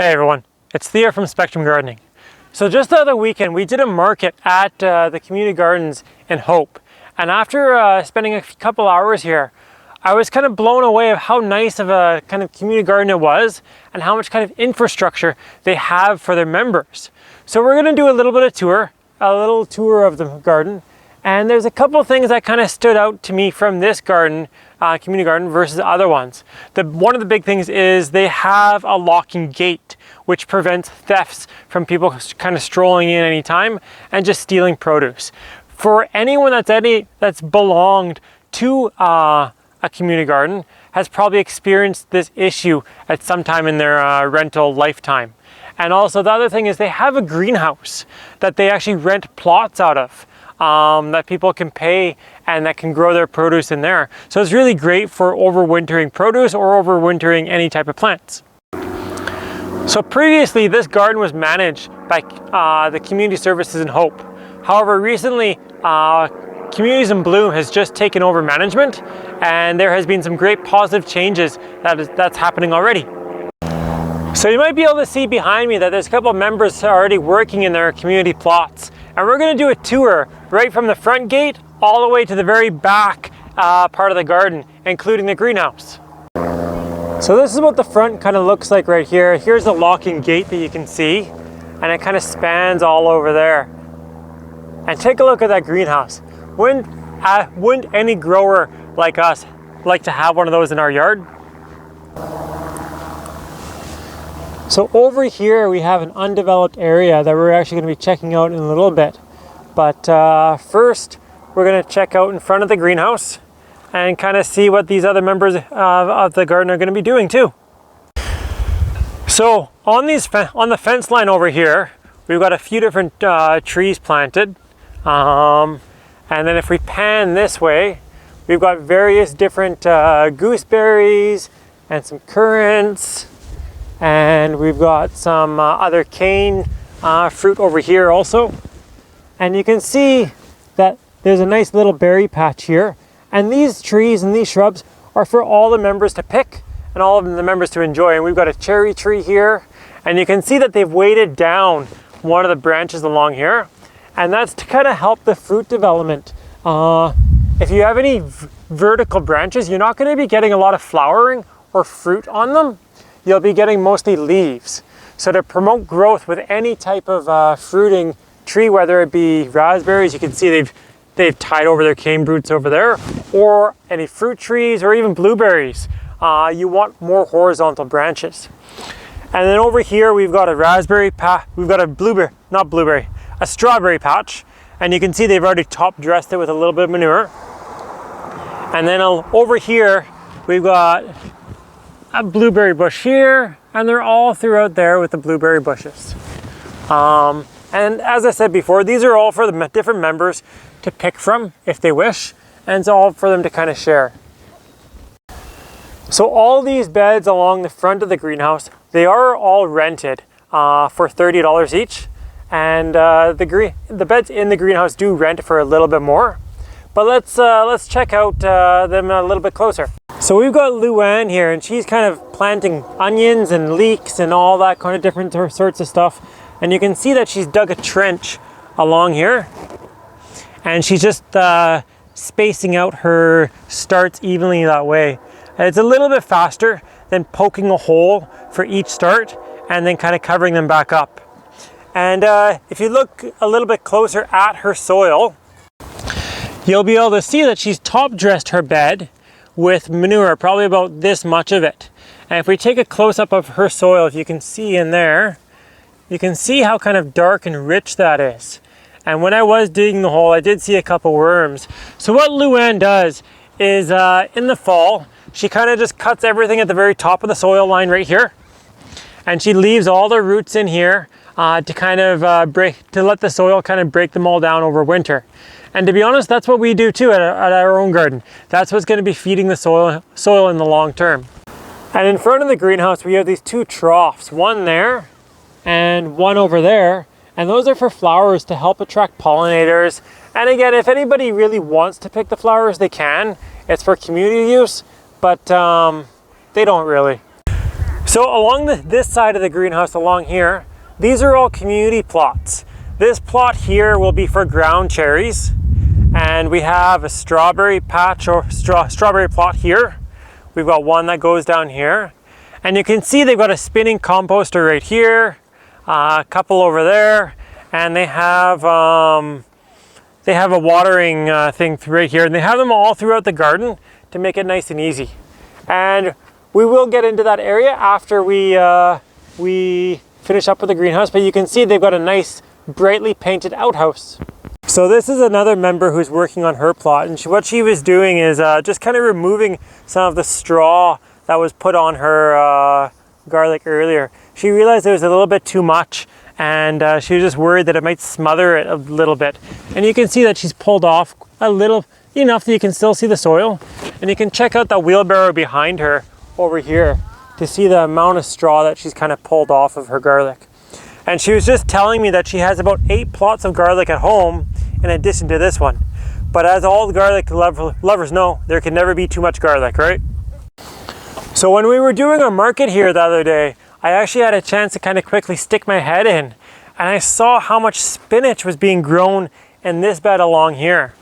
Hey everyone, it's Theo from Spectrum Gardening. So just the other weekend we did a market at the community gardens in Hope, and after spending a couple hours here, I was kind of blown away of how nice of a kind of community garden it was and how much kind of infrastructure they have for their members. So we're going to do a little tour of the garden, and there's a couple things that kind of stood out to me from this garden, community garden versus other ones. One of the big things is they have a locking gate, which prevents thefts from people kind of strolling in anytime and just stealing produce. For anyone that's belonged to a community garden has probably experienced this issue at some time in their rental lifetime. And also the other thing is they have a greenhouse that they actually rent plots out of. That people can pay and that can grow their produce in there. So it's really great for overwintering produce or overwintering any type of plants. So previously this garden was managed by the Community Services in Hope. However, recently Communities in Bloom has just taken over management, and there has been some great positive changes that's happening already. So you might be able to see behind me that there's a couple of members already working in their community plots. And we're going to do a tour right from the front gate all the way to the very back part of the garden, including the greenhouse. So this is what the front kind of looks like right here. Here's the locking gate that you can see, and it kind of spans all over there. And take a look at that greenhouse. Wouldn't any grower like us like to have one of those in our yard? So over here we have an undeveloped area that we're actually going to be checking out in a little bit. But first we're going to check out in front of the greenhouse and kind of see what these other members of the garden are going to be doing too. So on the fence line over here, we've got a few different trees planted. And then if we pan this way, we've got various different gooseberries and some currants. And we've got some other cane fruit over here also. And you can see that there's a nice little berry patch here. And these trees and these shrubs are for all the members to pick and all of the members to enjoy. And we've got a cherry tree here. And you can see that they've weighted down one of the branches along here. And that's to kind of help the fruit development. If you have any vertical branches, you're not going to be getting a lot of flowering or fruit on them. You'll be getting mostly leaves. So to promote growth with any type of fruiting tree, whether it be raspberries, you can see they've tied over their cane roots over there, or any fruit trees or even blueberries. You want more horizontal branches. And then over here we've got a strawberry patch, and you can see they've already top dressed it with a little bit of manure. And then over here we've got a blueberry bush here, and they're all throughout there with the blueberry bushes. And as I said before, these are all for the different members to pick from if they wish, and it's all for them to kind of share. So all these beds along the front of the greenhouse, they are all rented for $30 each, and the beds in the greenhouse do rent for a little bit more. But let's check out them a little bit closer. So we've got Luann here, and she's kind of planting onions and leeks and all that kind of different sorts of stuff. And you can see that she's dug a trench along here, and she's just spacing out her starts evenly that way. And it's a little bit faster than poking a hole for each start and then kind of covering them back up. And if you look a little bit closer at her soil, you'll be able to see that she's top dressed her bed with manure, probably about this much of it. And if we take a close-up of her soil, if you can see in there, you can see how kind of dark and rich that is. And when I was digging the hole, I did see a couple worms. So what Luann does is in the fall, she kind of just cuts everything at the very top of the soil line right here. And she leaves all the roots in here to kind of let the soil kind of break them all down over winter. And to be honest, that's what we do too at our own garden. That's what's going to be feeding the soil in the long term. And in front of the greenhouse, we have these two troughs, one there and one over there. And those are for flowers to help attract pollinators. And again, if anybody really wants to pick the flowers, they can. It's for community use, but they don't really. So along this side of the greenhouse along here, these are all community plots. This plot here will be for ground cherries, and we have a strawberry patch or strawberry plot here. We've got one that goes down here, and you can see they've got a spinning composter right here, a couple over there, and they have a watering thing right here, and they have them all throughout the garden to make it nice and easy. And we will get into that area after we finish up with the greenhouse, but you can see they've got a nice brightly painted outhouse. So this is another member who's working on her plot, and what she was doing is just kind of removing some of the straw that was put on her garlic earlier. She realized there was a little bit too much, and she was just worried that it might smother it a little bit. And you can see that she's pulled off a little, enough that you can still see the soil. And you can check out the wheelbarrow behind her over here to see the amount of straw that she's kind of pulled off of her garlic. And she was just telling me that she has about 8 plots of garlic at home in addition to this one. But as all the garlic lovers know, there can never be too much garlic, right? So when we were doing our market here the other day, I actually had a chance to kind of quickly stick my head in, and I saw how much spinach was being grown in this bed along here.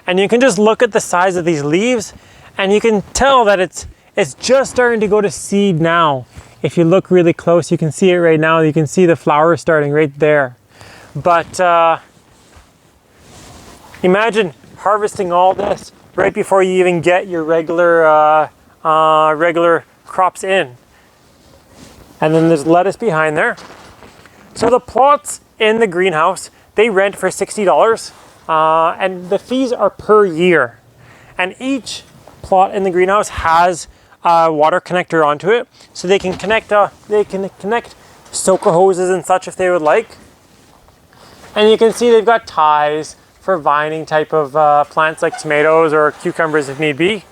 And you can just look at the size of these leaves, and you can tell that it's just starting to go to seed now. If you look really close, you can see it right now. You can see the flowers starting right there. But imagine harvesting all this right before you even get your regular crops in. And then there's lettuce behind there. So the plots in the greenhouse, they rent for $60, and the fees are per year. And each plot in the greenhouse has a water connector onto it, so they can connect soaker hoses and such if they would like. And you can see they've got ties for vining type of plants like tomatoes or cucumbers if need be.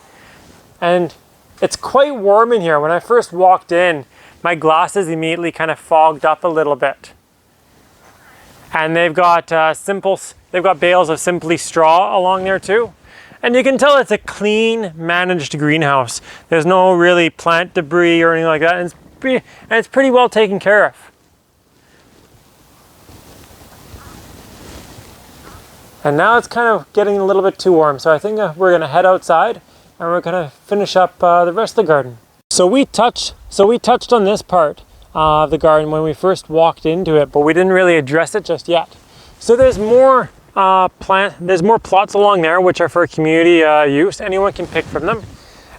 And it's quite warm in here. When I first walked in, my glasses immediately kind of fogged up a little bit. And they've got bales of Simply Straw along there too. And you can tell it's a clean, managed greenhouse. There's no really plant debris or anything like that. And it's pretty well taken care of. And now it's kind of getting a little bit too warm. So I think we're gonna head outside and we're gonna finish up the rest of the garden. So we touched on this part of the garden when we first walked into it, but we didn't really address it just yet. So there's more plots along there which are for community use. Anyone can pick from them.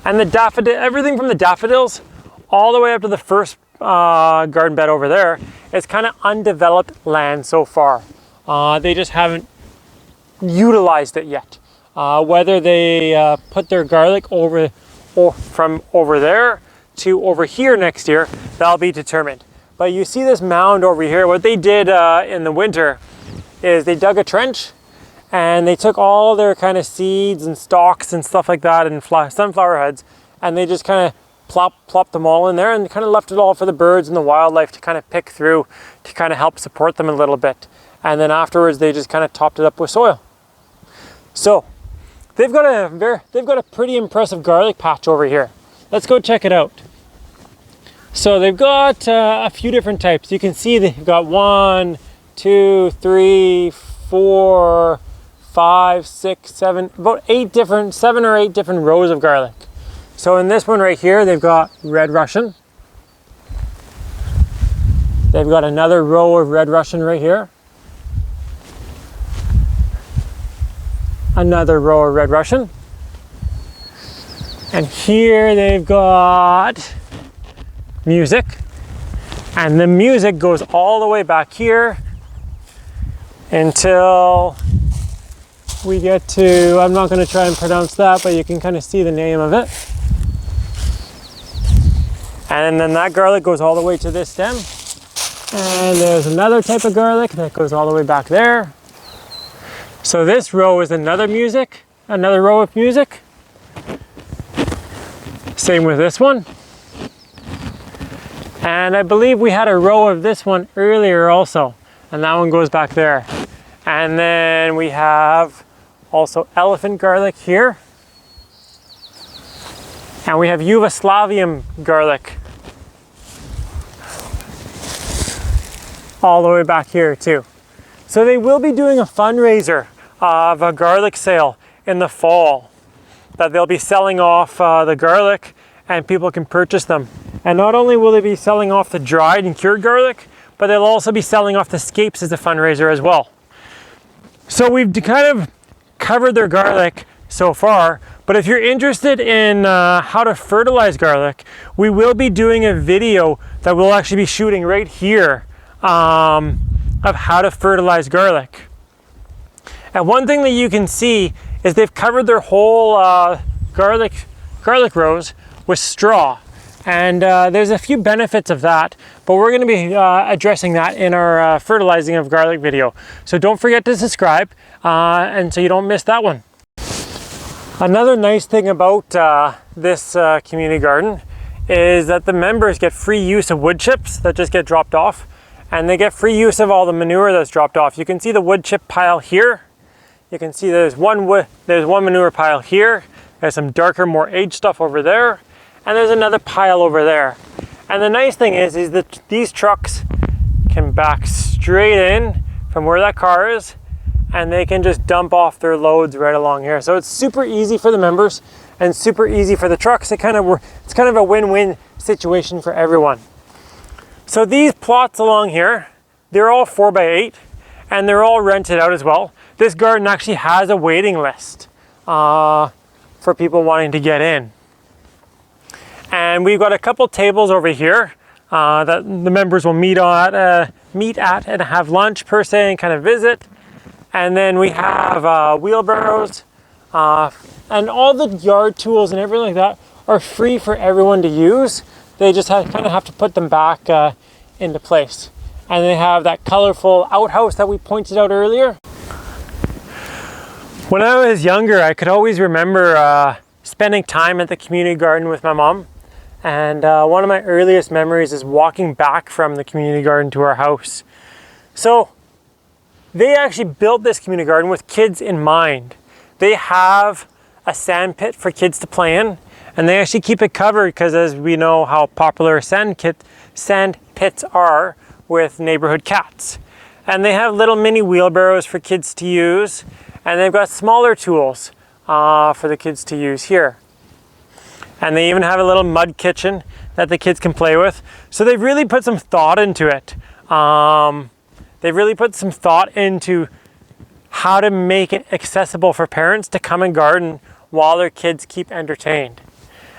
And everything from the daffodils all the way up to the first garden bed over there is kind of undeveloped land so far. They just haven't utilized it yet. Whether they put their garlic from over there to over here next year, that'll be determined. But you see this mound over here. What they did in the winter is they dug a trench and they took all their kind of seeds and stalks and stuff like that and sunflower heads, and they just kind of plopped them all in there and kind of left it all for the birds and the wildlife to kind of pick through to kind of help support them a little bit. And then afterwards they just kind of topped it up with soil. So they've got a pretty impressive garlic patch over here. Let's go check it out. So they've got a few different types. You can see they've got 1, 2, 3, 4, 5, 6, 7, about 7 or 8 different rows of garlic. So in this one right here, they've got Red Russian. They've got another row of Red Russian right here. Another row of Red Russian. And here they've got Music. And the Music goes all the way back here until we get to, I'm not going to try and pronounce that, but you can kind of see the name of it. And then that garlic goes all the way to this stem. And there's another type of garlic that goes all the way back there. So this row is another row of Music. Same with this one. And I believe we had a row of this one earlier also, and that one goes back there. And then we have also elephant garlic here. And we have Yugoslavian garlic all the way back here too. So they will be doing a fundraiser of a garlic sale in the fall that they'll be selling off the garlic and people can purchase them. And not only will they be selling off the dried and cured garlic, but they'll also be selling off the scapes as a fundraiser as well. So we've kind of covered their garlic so far, but if you're interested in how to fertilize garlic, we will be doing a video that we'll actually be shooting right here of how to fertilize garlic. And one thing that you can see is they've covered their whole garlic rows with straw. And there's a few benefits of that, but we're going to be addressing that in our fertilizing of garlic video. So don't forget to subscribe, and so you don't miss that one. Another nice thing about this community garden is that the members get free use of wood chips that just get dropped off, and they get free use of all the manure that's dropped off. You can see the wood chip pile here. You can see there's one manure pile here. There's some darker, more aged stuff over there. And there's another pile over there. And the nice thing is that these trucks can back straight in from where that car is, and they can just dump off their loads right along here. So it's super easy for the members and super easy for the trucks. It's kind of a win-win situation for everyone. So these plots along here, they're all 4x8 and they're all rented out as well. This garden actually has a waiting list for people wanting to get in. And we've got a couple tables over here that the members will meet at and have lunch per se and kind of visit. And then we have wheelbarrows and all the yard tools and everything like that are free for everyone to use. They just kind of have to put them back into place. And they have that colorful outhouse that we pointed out earlier. When I was younger, I could always remember spending time at the community garden with my mom. And one of my earliest memories is walking back from the community garden to our house. So they actually built this community garden with kids in mind. They have a sand pit for kids to play in, and they actually keep it covered because, as we know, how popular sand pits are with neighborhood cats. And they have little mini wheelbarrows for kids to use, and they've got smaller tools for the kids to use here. And they even have a little mud kitchen that the kids can play with. So they've really put some thought into it. They've really put some thought into how to make it accessible for parents to come and garden while their kids keep entertained.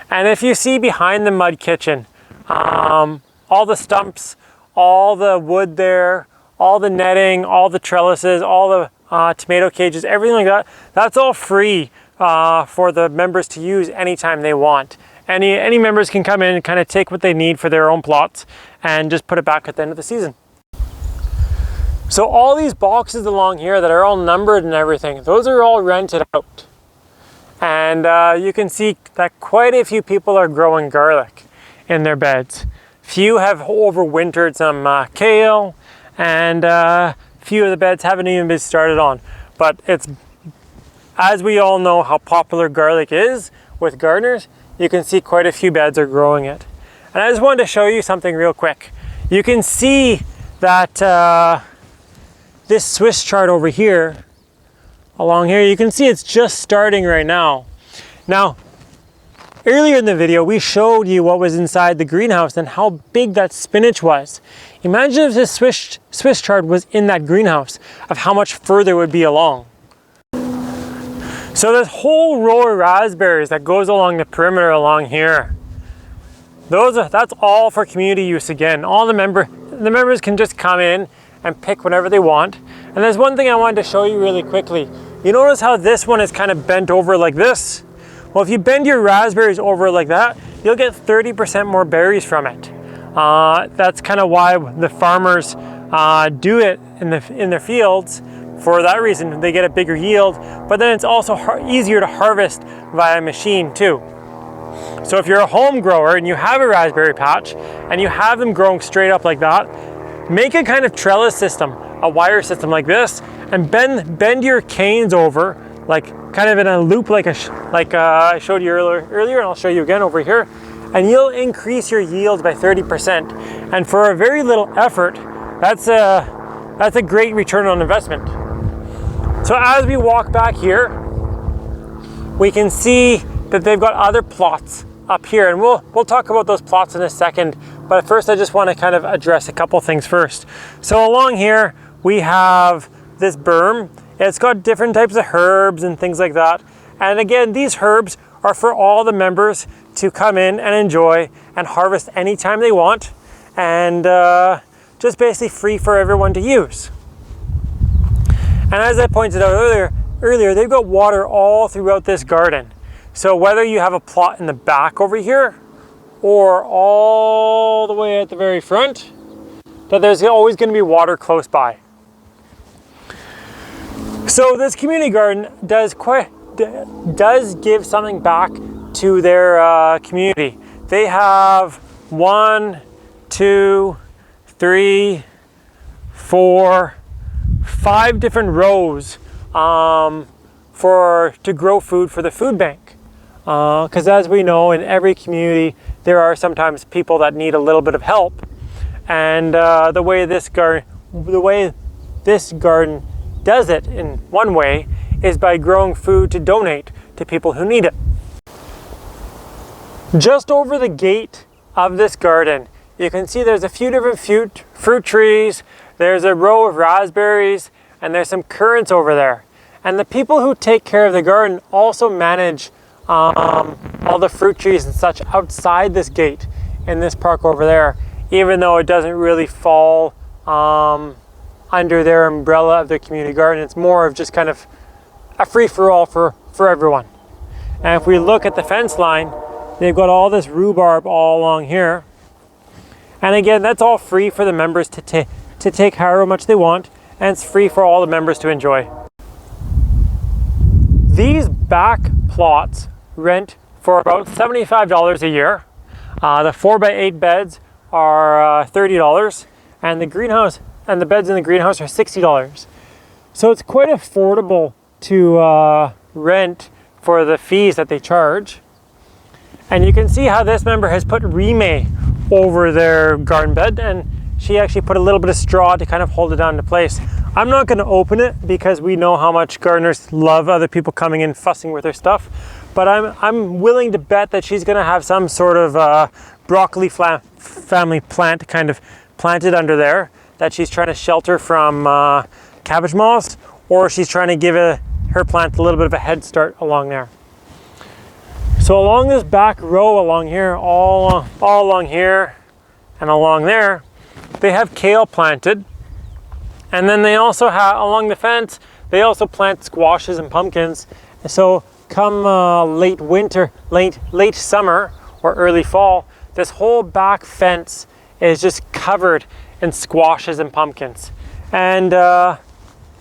And if you see behind the mud kitchen, all the stumps, all the wood there, all the netting, all the trellises, all the tomato cages, everything like that, that's all free for the members to use anytime they want. Any members can come in and kind of take what they need for their own plots and just put it back at the end of the season. So all these boxes along here that are all numbered and everything, those are all rented out. And you can see that quite a few people are growing garlic in their beds. Few have overwintered some kale, and few of the beds haven't even been started on. But it's, as we all know how popular garlic is with gardeners, you can see quite a few beds are growing it. And I just wanted to show you something real quick. You can see that this Swiss chard over here, along here, you can see it's just starting right now. Now, earlier in the video, we showed you what was inside the greenhouse and how big that spinach was. Imagine if this Swiss chard was in that greenhouse, of how much further it would be along. So this whole row of raspberries that goes along the perimeter along here, that's all for community use again. All the members can just come in and pick whatever they want. And there's one thing I wanted to show you really quickly. You notice how this one is kind of bent over like this? Well, if you bend your raspberries over like that, you'll get 30% more berries from it. That's kind of why the farmers do it in their fields. For that reason, they get a bigger yield, but then it's also easier to harvest via machine too. So if you're a home grower and you have a raspberry patch and you have them growing straight up like that, make a kind of trellis system, a wire system like this, and bend your canes over, like kind of in a loop like I showed you earlier, and I'll show you again over here, and you'll increase your yield by 30%. And for a very little effort, that's a great return on investment. So as we walk back here, we can see that they've got other plots up here, and we'll talk about those plots in a second. But first, I just want to kind of address a couple things first. So along here, we have this berm. It's got different types of herbs and things like that. And again, these herbs are for all the members to come in and enjoy and harvest anytime they want, and just basically free for everyone to use. And as I pointed out earlier, they've got water all throughout this garden. So whether you have a plot in the back over here or all the way at the very front, that there's always going to be water close by. So this community garden does give something back to their community. They have 1, 2, 3, 4, 5 different rows to grow food for the food bank. Because as we know, in every community, there are sometimes people that need a little bit of help. And the way this garden does it in one way is by growing food to donate to people who need it. Just over the gate of this garden, you can see there's a few different fruit trees, there's a row of raspberries, and there's some currants over there. And the people who take care of the garden also manage all the fruit trees and such outside this gate in this park over there, even though it doesn't really fall under their umbrella of the community garden. It's more of just kind of a free-for-all for everyone. And if we look at the fence line, they've got all this rhubarb all along here. And again, that's all free for the members to take however much they want, and it's free for all the members to enjoy. These back plots rent for about $75 a year. The 4x8 beds are $30, and the greenhouse and the beds in the greenhouse are $60. So it's quite affordable to rent for the fees that they charge. And you can see how this member has put Rime over their garden bed, and she actually put a little bit of straw to kind of hold it down into place. I'm not going to open it because we know how much gardeners love other people coming in fussing with their stuff, but I'm willing to bet that she's going to have some sort of broccoli family plant kind of planted under there that she's trying to shelter from cabbage moths, or she's trying to give her plant a little bit of a head start along there. So along this back row along here, all along here and along there, they have kale planted. And then they also have, along the fence, they also plant squashes and pumpkins. So come late winter, late summer or early fall, this whole back fence is just covered in squashes and pumpkins. And as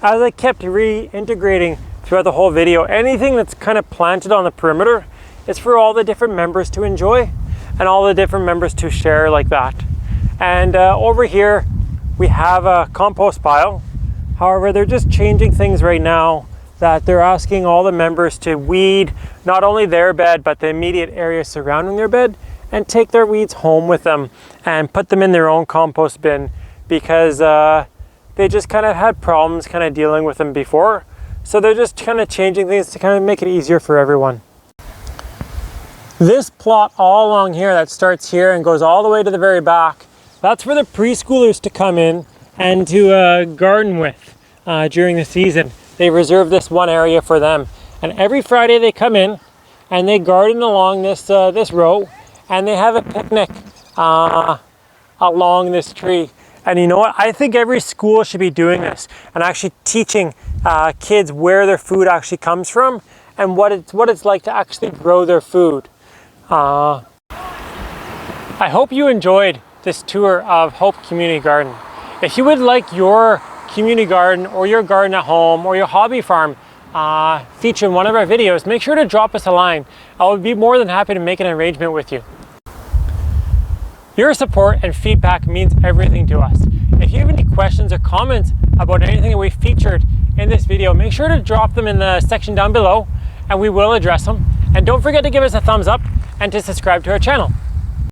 I kept reintegrating throughout the whole video, anything that's kind of planted on the perimeter is for all the different members to enjoy and all the different members to share like that. And over here, we have a compost pile. However, they're just changing things right now, that they're asking all the members to weed not only their bed, but the immediate area surrounding their bed, and take their weeds home with them and put them in their own compost bin, because they just kind of had problems kind of dealing with them before. So they're just kind of changing things to kind of make it easier for everyone. This plot all along here that starts here and goes all the way to the very back, that's for the preschoolers to come in and to garden with during the season. They reserve this one area for them. And every Friday they come in and they garden along this row, and they have a picnic along this tree. And you know what? I think every school should be doing this and actually teaching kids where their food actually comes from and what it's like to actually grow their food. I hope you enjoyed this tour of Hope Community Garden. If you would like your community garden or your garden at home or your hobby farm featured in one of our videos, make sure to drop us a line. I would be more than happy to make an arrangement with you. Your support and feedback means everything to us. If you have any questions or comments about anything that we featured in this video, make sure to drop them in the section down below and we will address them. And don't forget to give us a thumbs up and to subscribe to our channel.